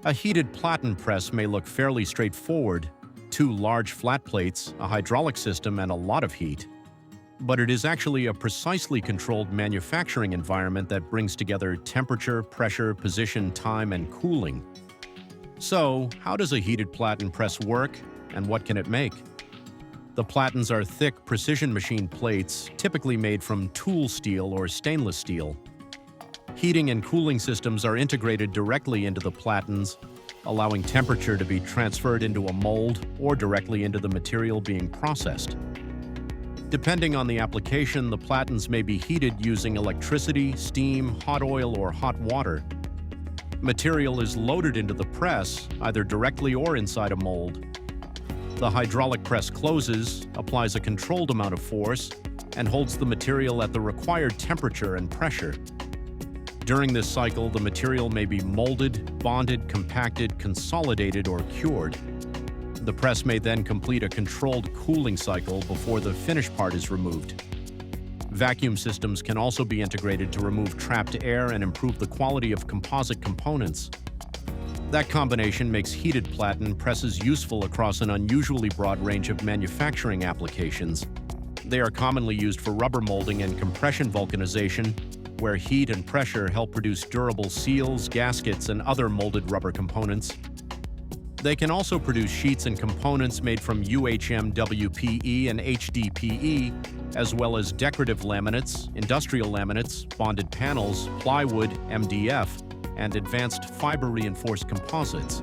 A heated platen press may look fairly straightforward: two large flat plates, a hydraulic system, and a lot of heat. But it is actually a precisely controlled manufacturing environment that brings together temperature, pressure, position, time, and cooling. So, how does a heated platen press work, and what can it make? The platens are thick, precision-machined plates, typically made from tool steel or stainless steel. Heating and cooling systems are integrated directly into the platens, allowing temperature to be transferred into a mold or directly into the material being processed. Depending on the application, the platens may be heated using electricity, steam, hot oil, or hot water. Material is loaded into the press, either directly or inside a mold. The hydraulic press closes, applies a controlled amount of force, and holds the material at the required temperature and pressure. During this cycle, the material may be molded, bonded, compacted, consolidated, or cured. The press may then complete a controlled cooling cycle before the finished part is removed. Vacuum systems can also be integrated to remove trapped air and improve the quality of composite components. That combination makes heated platen presses useful across an unusually broad range of manufacturing applications. They are commonly used for rubber molding and compression vulcanization, where heat and pressure help produce durable seals, gaskets, and other molded rubber components. They can also produce sheets and components made from UHM WPE and HDPE, as well as decorative laminates, industrial laminates, bonded panels, plywood, MDF, and advanced fiber-reinforced composites.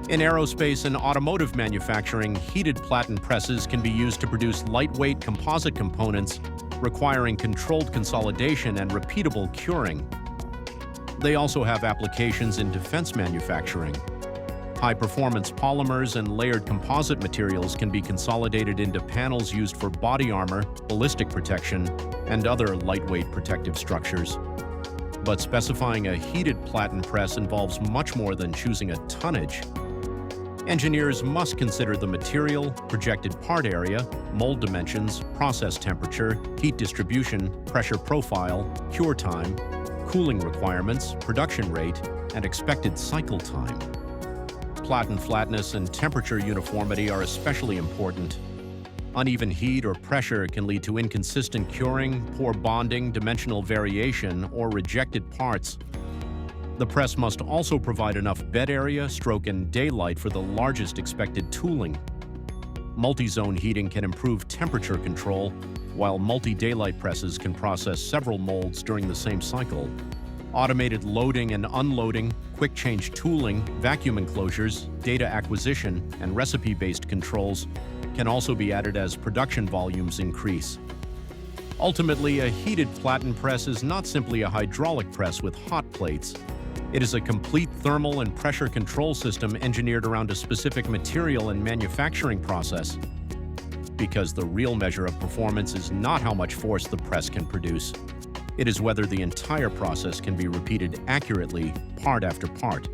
In aerospace and automotive manufacturing, heated platen presses can be used to produce lightweight composite components requiring controlled consolidation and repeatable curing. They also have applications in defense manufacturing. High-performance polymers and layered composite materials can be consolidated into panels used for body armor, ballistic protection, and other lightweight protective structures. But specifying a heated platen press involves much more than choosing a tonnage. Engineers must consider the material, projected part area, mold dimensions, process temperature, heat distribution, pressure profile, cure time, cooling requirements, production rate, and expected cycle time. Platen flatness and temperature uniformity are especially important. Uneven heat or pressure can lead to inconsistent curing, poor bonding, dimensional variation, or rejected parts. The press must also provide enough bed area, stroke, and daylight for the largest expected tooling. Multi-zone heating can improve temperature control, while multi-daylight presses can process several molds during the same cycle. Automated loading and unloading, quick-change tooling, vacuum enclosures, data acquisition, and recipe-based controls can also be added as production volumes increase. Ultimately, a heated platen press is not simply a hydraulic press with hot plates. It is a complete thermal and pressure control system engineered around a specific material and manufacturing process. Because the real measure of performance is not how much force the press can produce. It is whether the entire process can be repeated accurately, part after part.